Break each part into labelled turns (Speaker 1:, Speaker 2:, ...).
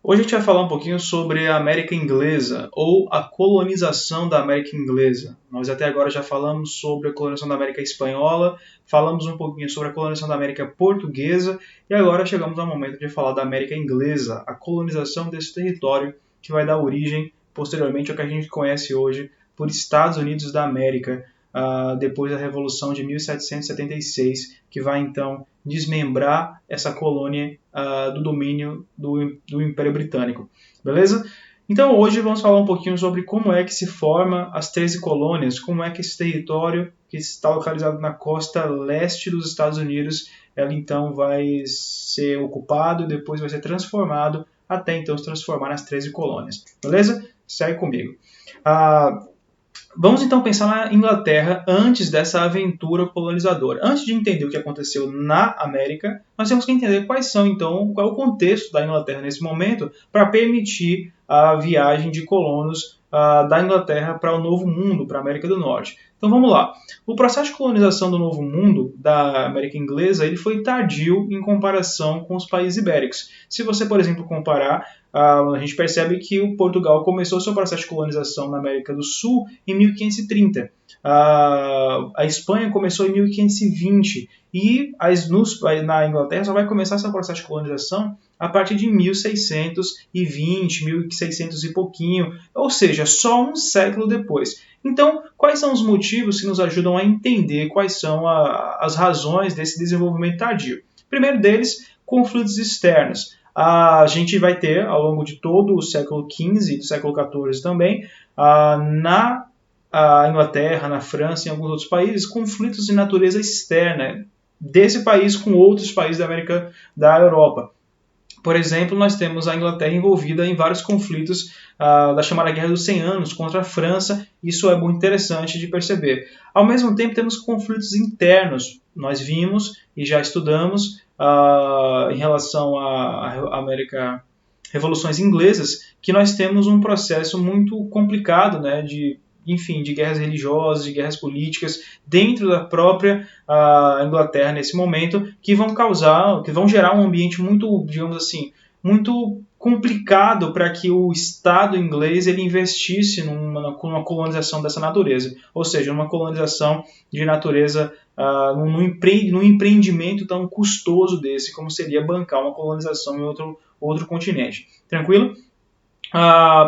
Speaker 1: Hoje a gente vai falar um pouquinho sobre a América Inglesa, ou a colonização da América Inglesa. Nós até agora já falamos sobre a colonização da América Espanhola, falamos um pouquinho sobre a colonização da América Portuguesa, e agora chegamos ao momento de falar da América Inglesa, a colonização desse território que vai dar origem, posteriormente, ao que a gente conhece hoje por Estados Unidos da América, depois da Revolução de 1776, que vai então desmembrar essa colônia do domínio do Império Britânico. Beleza? Então hoje vamos falar um pouquinho sobre como é que se forma as 13 colônias, como é que esse território que está localizado na costa leste dos Estados Unidos, ela então vai ser ocupado e depois vai ser transformado até então se transformar nas 13 colônias. Beleza? Segue comigo. Vamos então pensar na Inglaterra antes dessa aventura colonizadora. Antes de entender o que aconteceu na América, nós temos que entender qual é o contexto da Inglaterra nesse momento para permitir a viagem de colonos da Inglaterra para o Novo Mundo, para a América do Norte. Então vamos lá. O processo de colonização do Novo Mundo, da América Inglesa, ele foi tardio em comparação com os países ibéricos. Se você, por exemplo, comparar, a gente percebe que o Portugal começou seu processo de colonização na América do Sul em 1530. A Espanha começou em 1520 e na Inglaterra só vai começar seu processo de colonização a partir de 1620, 1600 e pouquinho, ou seja, só um século depois. Então, quais são os motivos que nos ajudam a entender quais são as razões desse desenvolvimento tardio? Primeiro deles, conflitos externos. A gente vai ter, ao longo de todo o século XV e do século XIV também, na Inglaterra, na França e em alguns outros países, conflitos de natureza externa desse país com outros países da Europa. Por exemplo, nós temos a Inglaterra envolvida em vários conflitos da chamada Guerra dos 100 Anos contra a França. Isso é muito interessante de perceber. Ao mesmo tempo, temos conflitos internos. Nós vimos e já estudamos em relação à América, revoluções inglesas, que nós temos um processo muito complicado, né, de guerras religiosas, de guerras políticas dentro da própria Inglaterra nesse momento, que vão gerar um ambiente muito, digamos assim, muito complicado para que o Estado inglês ele investisse numa colonização dessa natureza, ou seja, numa colonização de natureza, num empreendimento tão custoso desse, como seria bancar uma colonização em outro continente. Tranquilo?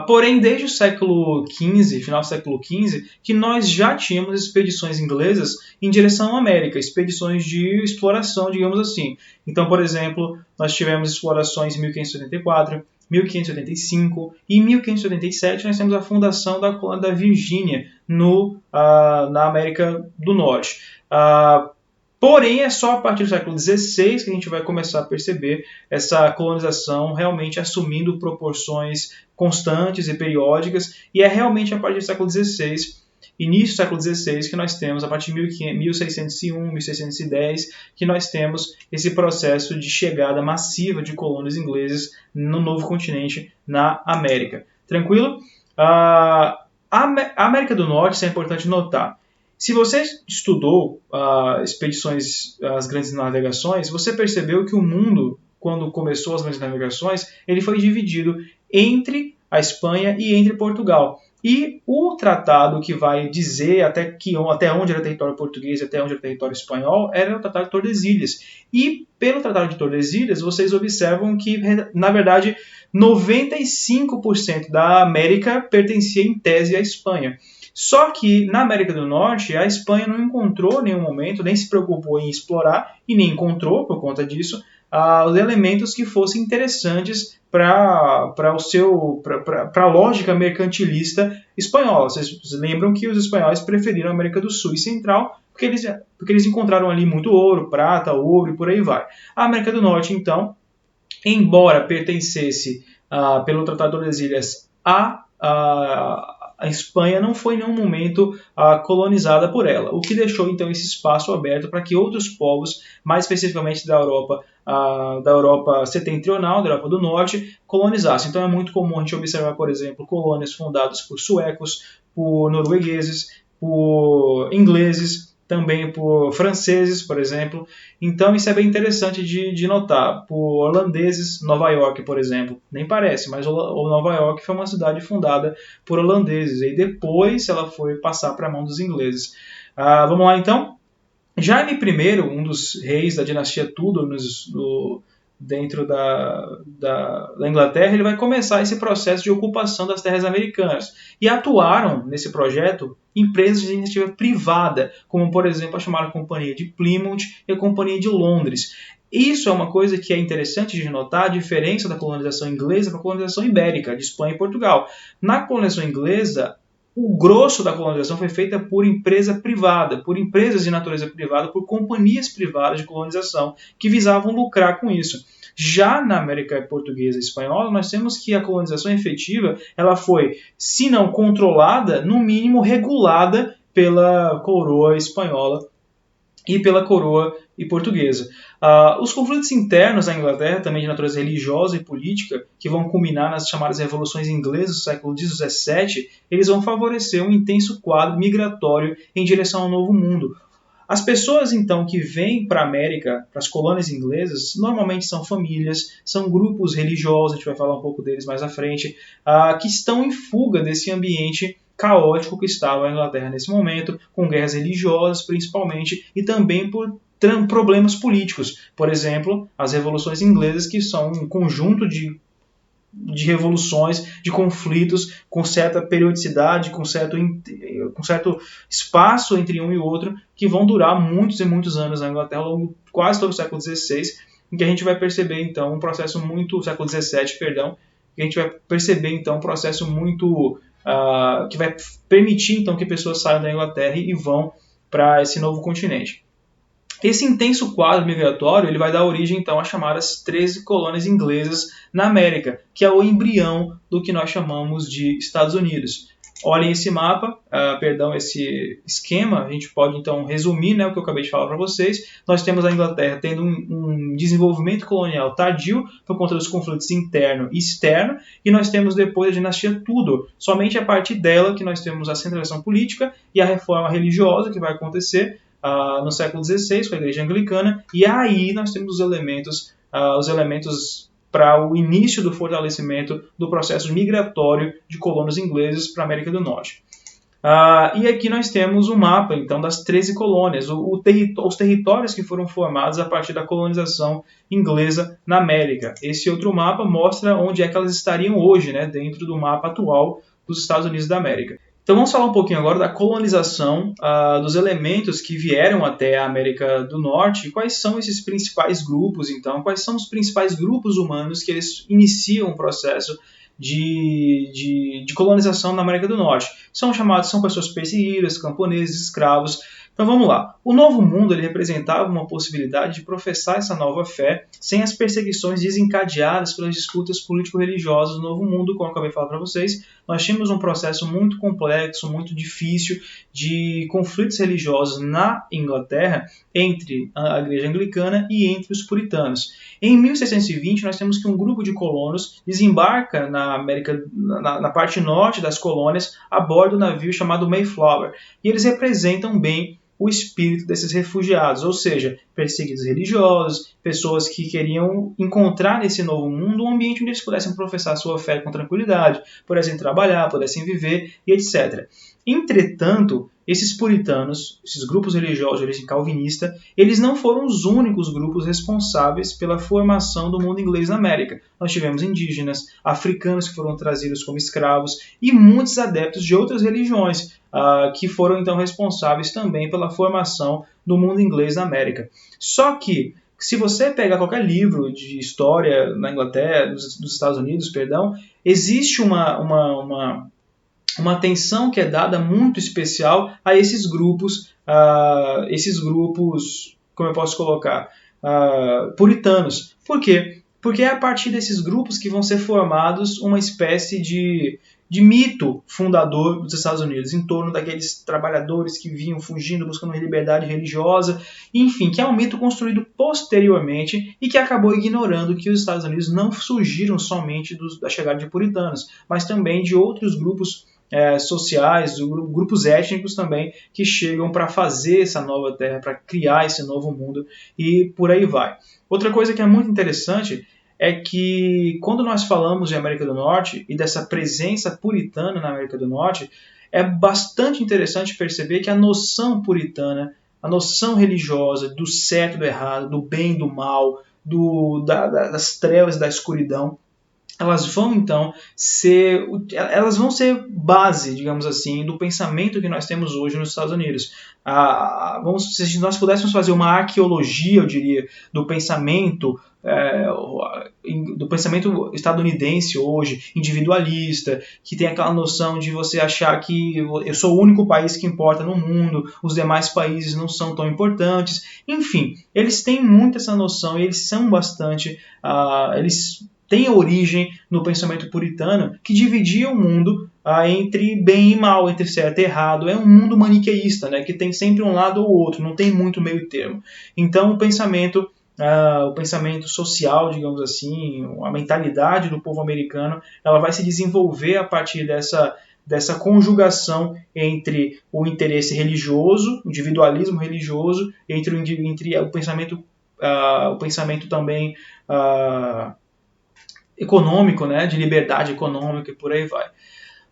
Speaker 1: Porém, desde o século XV, final do século XV, que nós já tínhamos expedições inglesas em direção à América, expedições de exploração, digamos assim. Então, por exemplo, nós tivemos explorações em 1584, 1585 e em 1587 nós temos a fundação da colônia da Virgínia na América do Norte. Porém, é só a partir do século XVI que a gente vai começar a perceber essa colonização realmente assumindo proporções constantes e periódicas, e é realmente a partir do século XVI, início do século XVI, que nós temos, a partir de 1601, 1610, que nós temos esse processo de chegada massiva de colonos ingleses no novo continente, na América. Tranquilo? A América do Norte, isso é importante notar. Se você estudou expedições, as grandes navegações, você percebeu que o mundo, quando começou as grandes navegações, ele foi dividido entre a Espanha e entre Portugal. E o tratado que vai dizer até onde era território português e até onde era território espanhol era o Tratado de Tordesilhas. E pelo Tratado de Tordesilhas, vocês observam que, na verdade, 95% da América pertencia em tese à Espanha. Só que na América do Norte, a Espanha não encontrou em nenhum momento, nem se preocupou em explorar, e nem encontrou, por conta disso, os elementos que fossem interessantes para a lógica mercantilista espanhola. Vocês lembram que os espanhóis preferiram a América do Sul e Central porque eles encontraram ali muito ouro, prata, ouro e por aí vai. A América do Norte, então, embora pertencesse pelo Tratado de Tordesilhas a Espanha não foi em nenhum momento colonizada por ela, o que deixou então esse espaço aberto para que outros povos, mais especificamente da Europa setentrional, da Europa do Norte, colonizassem. Então é muito comum a gente observar, por exemplo, colônias fundadas por suecos, por noruegueses, por ingleses, também por franceses, por exemplo. Então isso é bem interessante de notar. Por holandeses, Nova York, por exemplo, nem parece, mas o Nova York foi uma cidade fundada por holandeses, e depois ela foi passar para a mão dos ingleses. Vamos lá então? Jaime I, um dos reis da dinastia Tudor dentro da Inglaterra, ele vai começar esse processo de ocupação das terras americanas. E atuaram nesse projeto empresas de iniciativa privada, como por exemplo a chamada Companhia de Plymouth e a Companhia de Londres. Isso é uma coisa que é interessante de notar, a diferença da colonização inglesa para a colonização ibérica, de Espanha e Portugal. Na colonização inglesa, o grosso da colonização foi feita por empresa privada, por empresas de natureza privada, por companhias privadas de colonização que visavam lucrar com isso. Já na América portuguesa e espanhola, nós temos que a colonização efetiva ela foi, se não controlada, no mínimo regulada pela coroa espanhola e pela coroa e portuguesa. Os conflitos internos na Inglaterra, também de natureza religiosa e política, que vão culminar nas chamadas revoluções inglesas do século XVII, eles vão favorecer um intenso quadro migratório em direção ao Novo Mundo. As pessoas, então, que vêm para a América, para as colônias inglesas, normalmente são famílias, são grupos religiosos, a gente vai falar um pouco deles mais à frente, que estão em fuga desse ambiente caótico que estava a Inglaterra nesse momento, com guerras religiosas principalmente, e também por problemas políticos. Por exemplo, as revoluções inglesas, que são um conjunto de revoluções, de conflitos com certa periodicidade, com certo espaço entre um e outro, que vão durar muitos e muitos anos na Inglaterra, ao longo de quase todo o século XVI, em que a gente vai perceber, então, um processo muito... século XVII, perdão, que a gente vai perceber, então, um processo muito... que vai permitir, então, que pessoas saiam da Inglaterra e vão para esse novo continente. Esse intenso quadro migratório ele vai dar origem, então, às chamadas 13 colônias inglesas na América, que é o embrião do que nós chamamos de Estados Unidos. Olhem esse mapa, esse esquema, a gente pode, então, resumir, né, o que eu acabei de falar para vocês. Nós temos a Inglaterra tendo um desenvolvimento colonial tardio por conta dos conflitos interno e externo, e nós temos depois a dinastia Tudor. Somente a partir dela que nós temos a centralização política e a reforma religiosa que vai acontecer no século XVI, com a Igreja Anglicana, e aí nós temos os elementos para o início do fortalecimento do processo migratório de colonos ingleses para a América do Norte. E aqui nós temos o mapa, então, das 13 colônias, os territórios que foram formados a partir da colonização inglesa na América. Esse outro mapa mostra onde é que elas estariam hoje, né, dentro do mapa atual dos Estados Unidos da América. Então vamos falar um pouquinho agora da colonização dos elementos que vieram até a América do Norte e quais são esses principais grupos, então, quais são os principais grupos humanos que eles iniciam o processo de colonização na América do Norte. São pessoas perseguidas, camponeses, escravos. Então vamos lá. O Novo Mundo ele representava uma possibilidade de professar essa nova fé sem as perseguições desencadeadas pelas disputas político-religiosas do Novo Mundo, como eu acabei de falar para vocês. Nós tínhamos um processo muito complexo, muito difícil de conflitos religiosos na Inglaterra entre a Igreja Anglicana e entre os puritanos. Em 1620, nós temos que um grupo de colonos desembarca na América, na parte norte das colônias, a bordo do navio chamado Mayflower. E eles representam bem o espírito desses refugiados, ou seja, perseguidos religiosos, pessoas que queriam encontrar nesse novo mundo um ambiente onde eles pudessem professar sua fé com tranquilidade, pudessem trabalhar, pudessem viver e etc. Entretanto, esses puritanos, esses grupos religiosos de origem calvinista, eles não foram os únicos grupos responsáveis pela formação do mundo inglês na América. Nós tivemos indígenas, africanos que foram trazidos como escravos e muitos adeptos de outras religiões que foram então responsáveis também pela formação do mundo inglês na América. Só que, se você pegar qualquer livro de história na Inglaterra, dos Estados Unidos, existe uma atenção que é dada muito especial a esses grupos, como eu posso colocar, puritanos. Por quê? Porque é a partir desses grupos que vão ser formados uma espécie de mito fundador dos Estados Unidos, em torno daqueles trabalhadores que vinham fugindo, buscando liberdade religiosa, enfim, que é um mito construído posteriormente e que acabou ignorando que os Estados Unidos não surgiram somente da chegada de puritanos, mas também de outros grupos sociais, grupos étnicos também, que chegam para fazer essa nova terra, para criar esse novo mundo e por aí vai. Outra coisa que é muito interessante é que quando nós falamos de América do Norte e dessa presença puritana na América do Norte, é bastante interessante perceber que a noção puritana, a noção religiosa do certo e do errado, do bem e do mal, das trevas e da escuridão, elas vão ser base, digamos assim, do pensamento que nós temos hoje nos Estados Unidos. Se nós pudéssemos fazer uma arqueologia, eu diria, do pensamento estadunidense hoje, individualista, que tem aquela noção de você achar que eu sou o único país que importa no mundo, os demais países não são tão importantes. Enfim, eles têm muito essa noção e eles são bastante... eles tem origem no pensamento puritano, que dividia o mundo entre bem e mal, entre certo e errado. É um mundo maniqueísta, né, que tem sempre um lado ou outro, não tem muito meio termo. Então o pensamento social, digamos assim, a mentalidade do povo americano, ela vai se desenvolver a partir dessa conjugação entre o interesse religioso, o individualismo religioso, entre o pensamento também econômico, né, de liberdade econômica e por aí vai.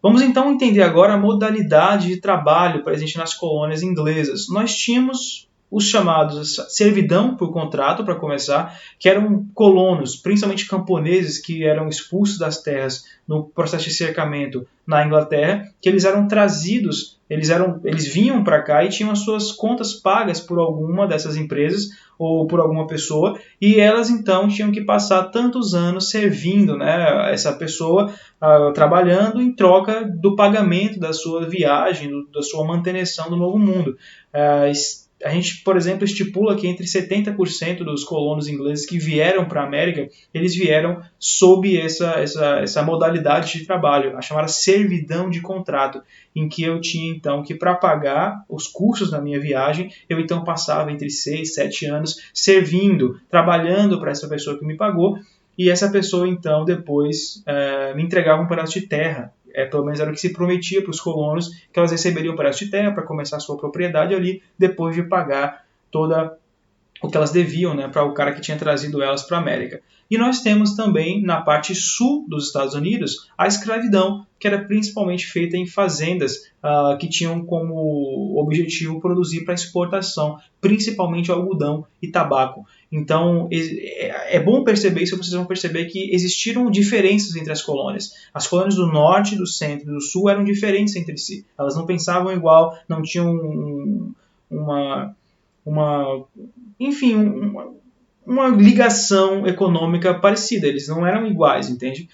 Speaker 1: Vamos então entender agora a modalidade de trabalho presente nas colônias inglesas. Nós tínhamos os chamados servidão por contrato, para começar, que eram colonos, principalmente camponeses, que eram expulsos das terras no processo de cercamento na Inglaterra, que eles eram trazidos, eles vinham para cá e tinham as suas contas pagas por alguma dessas empresas ou por alguma pessoa, e elas então tinham que passar tantos anos servindo, né, essa pessoa, trabalhando em troca do pagamento da sua viagem, da sua manutenção do novo mundo. A gente, por exemplo, estipula que entre 70% dos colonos ingleses que vieram para a América, eles vieram sob essa modalidade de trabalho, a chamada servidão de contrato, em que eu tinha então que, para pagar os custos da minha viagem, eu então passava entre 6 e 7 anos servindo, trabalhando para essa pessoa que me pagou, e essa pessoa então depois me entregava um pedaço de terra. Pelo menos era o que se prometia para os colonos, que elas receberiam um pedaço de terra para começar a sua propriedade ali, depois de pagar toda o que elas deviam, né, para o cara que tinha trazido elas para a América. E nós temos também, na parte sul dos Estados Unidos, a escravidão, que era principalmente feita em fazendas que tinham como objetivo produzir para exportação, principalmente algodão e tabaco. Então, é bom perceber isso, vocês vão perceber que existiram diferenças entre as colônias. As colônias do norte, do centro e do sul eram diferentes entre si. Elas não pensavam igual, não tinham uma ligação econômica parecida. Eles não eram iguais, entende?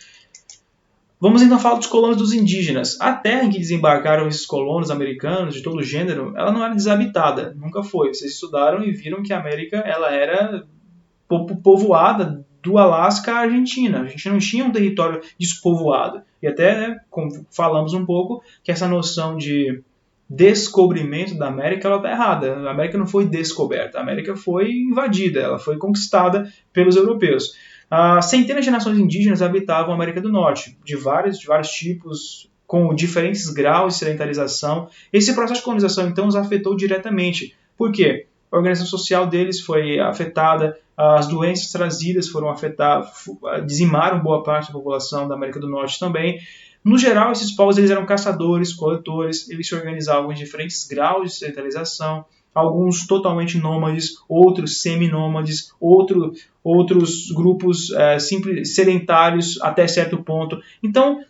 Speaker 1: Vamos então falar dos colonos dos indígenas. A terra em que desembarcaram esses colonos americanos de todo gênero, ela não era desabitada, nunca foi. Vocês estudaram e viram que a América ela era povoada do Alasca à Argentina. A gente não tinha um território despovoado. E até, né, como falamos um pouco, que essa noção de descobrimento da América ela está errada. A América não foi descoberta, a América foi invadida, ela foi conquistada pelos europeus. Centenas de nações indígenas habitavam a América do Norte, de vários tipos, com diferentes graus de sedentarização. Esse processo de colonização, então, os afetou diretamente. Por quê? A organização social deles foi afetada, as doenças trazidas foram afetadas, dizimaram boa parte da população da América do Norte também. No geral, esses povos eles eram caçadores, coletores, eles se organizavam em diferentes graus de sedentarização, alguns totalmente nômades, outros seminômades, outros grupos sedentários até certo ponto. Então,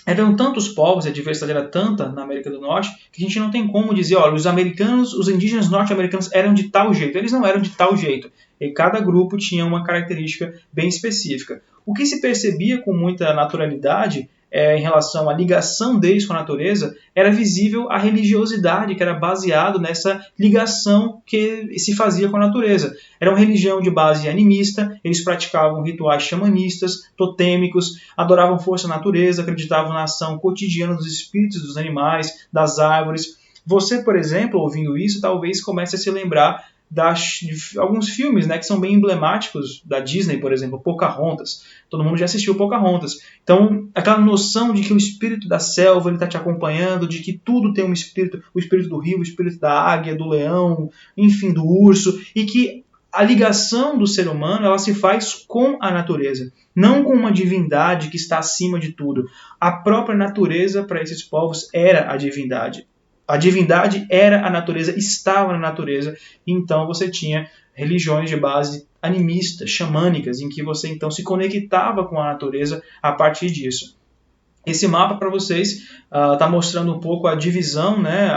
Speaker 1: eram tantos povos, a diversidade era tanta na América do Norte, que a gente não tem como dizer, olha, os indígenas norte-americanos eram de tal jeito. Eles não eram de tal jeito. E cada grupo tinha uma característica bem específica. O que se percebia com muita naturalidade em relação à ligação deles com a natureza, era visível a religiosidade que era baseado nessa ligação que se fazia com a natureza. Era uma religião de base animista, eles praticavam rituais xamanistas, totêmicos, adoravam força da natureza, acreditavam na ação cotidiana dos espíritos dos animais, das árvores. Você, por exemplo, ouvindo isso, talvez comece a se lembrar de alguns filmes, né, que são bem emblemáticos da Disney, por exemplo, Pocahontas. Todo mundo já assistiu Pocahontas. Então, aquela noção de que o espírito da selva está te acompanhando, de que tudo tem um espírito, o espírito do rio, o espírito da águia, do leão, enfim, do urso, e que a ligação do ser humano ela se faz com a natureza, não com uma divindade que está acima de tudo. A própria natureza para esses povos era a divindade. A divindade era a natureza, estava na natureza, então você tinha religiões de base animista, xamânicas, em que você então se conectava com a natureza a partir disso. Esse mapa para vocês está mostrando um pouco a divisão, né,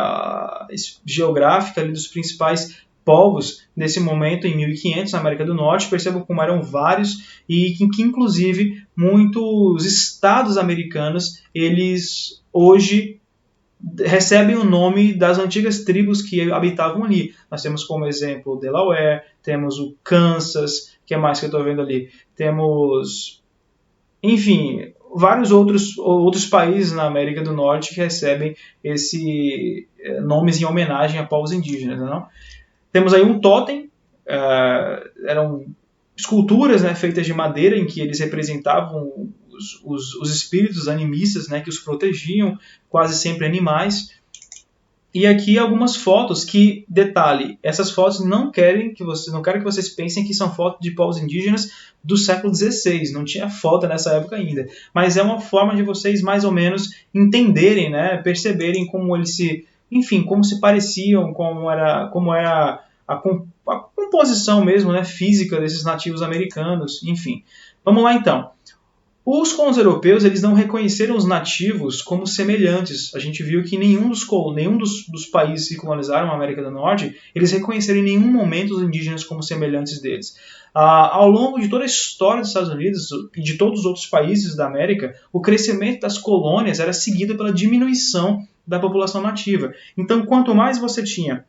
Speaker 1: geográfica ali dos principais povos nesse momento em 1500 na América do Norte. Percebam como eram vários e que inclusive muitos estados americanos eles hoje recebem o nome das antigas tribos que habitavam ali. Nós temos como exemplo Delaware, temos o Kansas, que é mais que eu estou vendo ali, temos, enfim, vários outros países na América do Norte que recebem nomes em homenagem a povos indígenas, não? Temos aí um totem, eram esculturas, né, feitas de madeira em que eles representavam os espíritos animistas, né, que os protegiam, quase sempre animais. E aqui algumas fotos que, detalhe, essas fotos não quero que vocês pensem que são fotos de povos indígenas do século XVI, não tinha foto nessa época ainda, mas é uma forma de vocês mais ou menos entenderem, né, perceberem como eles como se pareciam, como era a composição mesmo, né, física desses nativos americanos, enfim. Vamos lá então. Os colonos europeus eles não reconheceram os nativos como semelhantes. A gente viu que nenhum dos países que colonizaram a América do Norte, eles reconheceram em nenhum momento os indígenas como semelhantes deles. Ao longo de toda a história dos Estados Unidos e de todos os outros países da América, o crescimento das colônias era seguido pela diminuição da população nativa. Então, quanto mais você tinha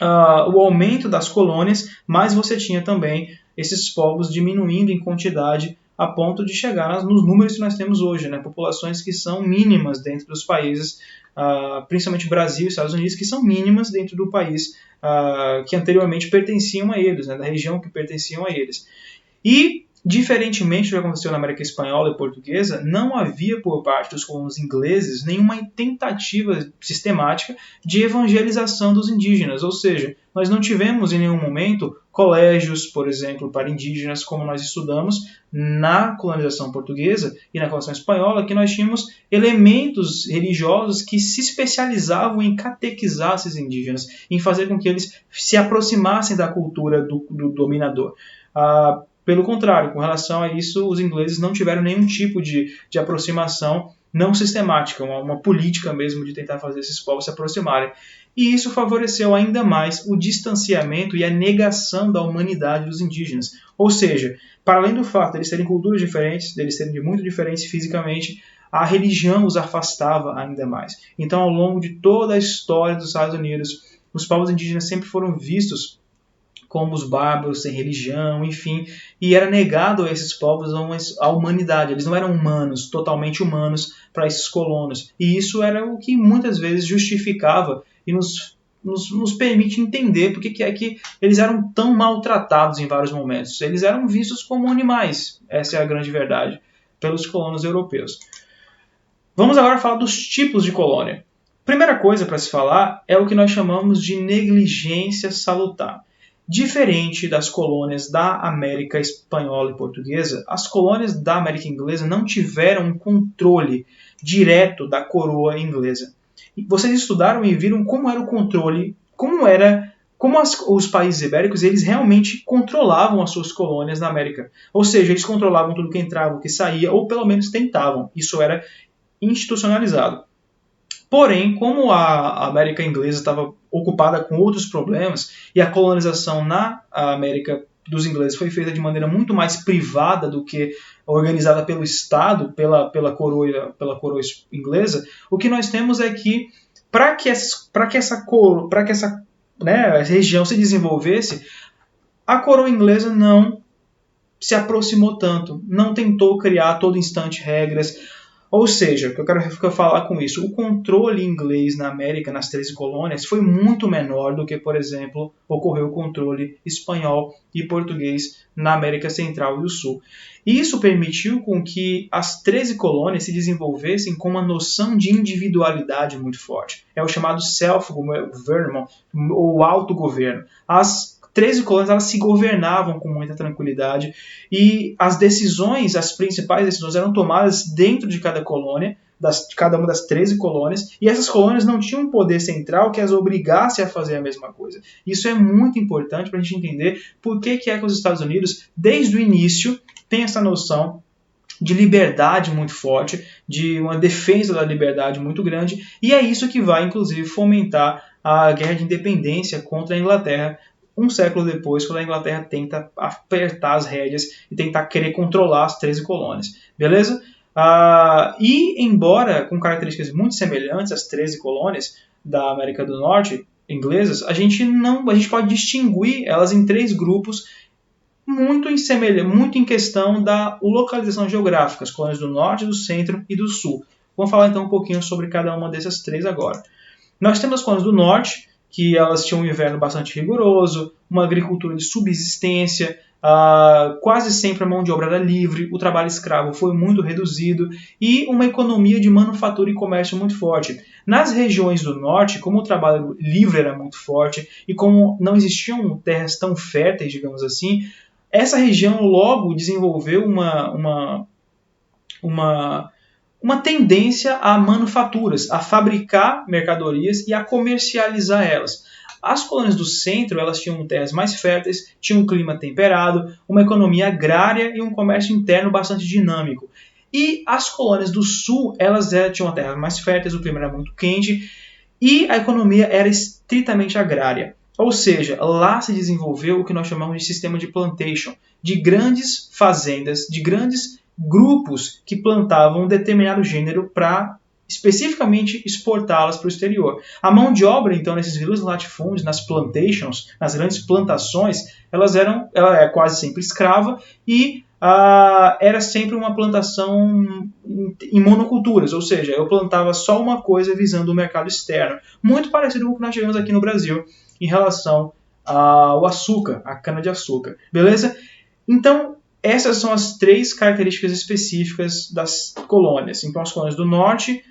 Speaker 1: o aumento das colônias, mais você tinha também esses povos diminuindo em quantidade a ponto de chegar nos números que nós temos hoje, né? Populações que são mínimas dentro dos países, principalmente Brasil e Estados Unidos, que são mínimas dentro do país que anteriormente pertenciam a eles, né? Da região que pertenciam a eles. E, diferentemente do que aconteceu na América Espanhola e Portuguesa, não havia por parte dos colonos ingleses nenhuma tentativa sistemática de evangelização dos indígenas, ou seja, nós não tivemos em nenhum momento colégios, por exemplo, para indígenas, como nós estudamos na colonização portuguesa e na colonização espanhola, que nós tínhamos elementos religiosos que se especializavam em catequizar esses indígenas, em fazer com que eles se aproximassem da cultura do dominador. Pelo contrário, com relação a isso, os ingleses não tiveram nenhum tipo de aproximação não sistemática, uma política mesmo de tentar fazer esses povos se aproximarem. E isso favoreceu ainda mais o distanciamento e a negação da humanidade dos indígenas. Ou seja, para além do fato de eles terem culturas diferentes, de eles serem muito diferentes fisicamente, a religião os afastava ainda mais. Então, ao longo de toda a história dos Estados Unidos, os povos indígenas sempre foram vistos como os bárbaros, sem religião, enfim, e era negado a esses povos a humanidade. Eles não eram humanos, totalmente humanos, para esses colonos. E isso era o que muitas vezes justificava e nos permite entender por que é que eles eram tão maltratados em vários momentos. Eles eram vistos como animais, essa é a grande verdade, pelos colonos europeus. Vamos agora falar dos tipos de colônia. Primeira coisa para se falar é o que nós chamamos de negligência salutar. Diferente das colônias da América Espanhola e Portuguesa, as colônias da América Inglesa não tiveram um controle direto da coroa inglesa. Vocês estudaram e viram como era o controle, como os países ibéricos eles realmente controlavam as suas colônias na América. Ou seja, eles controlavam tudo que entrava, o que saía, ou pelo menos tentavam. Isso era institucionalizado. Porém, como a América Inglesa estava ocupada com outros problemas e a colonização na América dos ingleses foi feita de maneira muito mais privada do que organizada pelo Estado, pela coroa inglesa, o que nós temos é que para que essa região se desenvolvesse, a coroa inglesa não se aproximou tanto, não tentou criar a todo instante regras. Ou seja, o que eu quero falar com isso, o controle inglês na América, nas 13 colônias, foi muito menor do que, por exemplo, ocorreu o controle espanhol e português na América Central e do Sul. Isso permitiu com que as 13 colônias se desenvolvessem com uma noção de individualidade muito forte. É o chamado self-government, ou autogoverno. As 13 colônias elas se governavam com muita tranquilidade e as decisões, as principais decisões eram tomadas dentro de cada colônia, de cada uma das 13 colônias, e essas colônias não tinham um poder central que as obrigasse a fazer a mesma coisa. Isso é muito importante para a gente entender por que é que os Estados Unidos, desde o início, tem essa noção de liberdade muito forte, de uma defesa da liberdade muito grande, e é isso que vai, inclusive, fomentar a guerra de independência contra a Inglaterra, um século depois, quando a Inglaterra tenta apertar as rédeas e tentar querer controlar as 13 colônias. Beleza? E, embora com características muito semelhantes às 13 colônias da América do Norte, inglesas, a gente pode distinguir elas em 3 grupos muito em questão da localização geográfica, as colônias do Norte, do Centro e do Sul. Vamos falar então um pouquinho sobre cada uma dessas 3 agora. Nós temos as colônias do Norte, que elas tinham um inverno bastante rigoroso, uma agricultura de subsistência, quase sempre a mão de obra era livre, o trabalho escravo foi muito reduzido e uma economia de manufatura e comércio muito forte. Nas regiões do norte, como o trabalho livre era muito forte e como não existiam terras tão férteis, digamos assim, essa região logo desenvolveu uma tendência a manufaturas, a fabricar mercadorias e a comercializar elas. As colônias do centro elas tinham terras mais férteis, tinham um clima temperado, uma economia agrária e um comércio interno bastante dinâmico. E as colônias do sul elas tinham terras mais férteis, o clima era muito quente e a economia era estritamente agrária. Ou seja, lá se desenvolveu o que nós chamamos de sistema de plantation, de grandes fazendas, de grandes grupos que plantavam um determinado gênero para especificamente exportá-las para o exterior. A mão de obra, então, nesses grandes latifúndios, nas plantations, nas grandes plantações, ela é quase sempre escrava e era sempre uma plantação em monoculturas, ou seja, eu plantava só uma coisa visando o mercado externo. Muito parecido com o que nós tivemos aqui no Brasil em relação ao açúcar, a cana-de-açúcar. Beleza? Então, essas são as 3 características específicas das colônias. Então, as colônias do norte,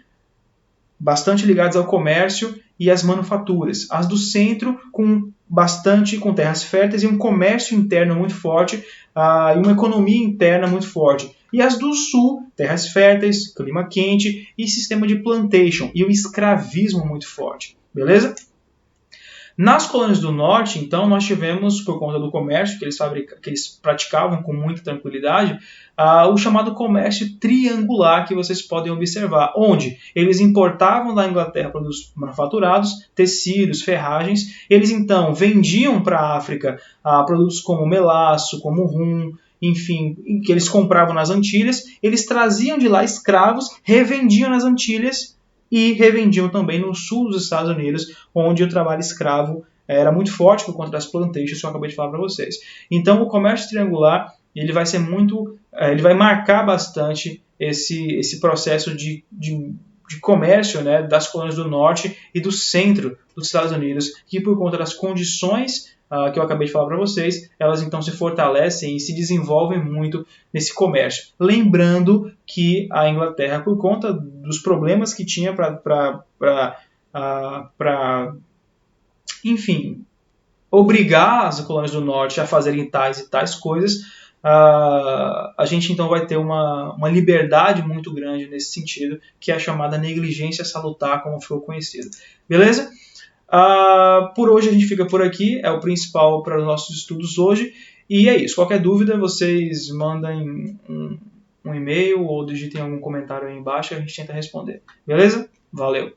Speaker 1: bastante ligadas ao comércio e às manufaturas. As do centro, com terras férteis e um comércio interno muito forte e uma economia interna muito forte. E as do sul, terras férteis, clima quente e sistema de plantation e o escravismo muito forte. Beleza? Nas colônias do norte, então, nós tivemos, por conta do comércio que eles praticavam com muita tranquilidade, o chamado comércio triangular que vocês podem observar, onde eles importavam da Inglaterra produtos manufaturados, tecidos, ferragens, eles então vendiam para a África produtos como melaço, como rum, enfim, que eles compravam nas Antilhas, eles traziam de lá escravos, revendiam nas Antilhas, e revendiam também no sul dos Estados Unidos, onde o trabalho escravo era muito forte por conta das plantations que eu acabei de falar para vocês. Então, o comércio triangular ele vai marcar bastante esse processo de comércio, né, das colônias do norte e do centro dos Estados Unidos, que por conta das condições que eu acabei de falar para vocês, elas então se fortalecem e se desenvolvem muito nesse comércio. Lembrando que a Inglaterra, por conta dos problemas que tinha enfim, obrigar as colônias do norte a fazerem tais e tais coisas, a gente então vai ter uma liberdade muito grande nesse sentido, que é a chamada negligência salutar, como foi conhecido. Beleza? Por hoje a gente fica por aqui, é o principal para os nossos estudos hoje, e é isso. Qualquer dúvida, vocês mandem um e-mail ou digitem algum comentário aí embaixo e a gente tenta responder. Beleza? Valeu!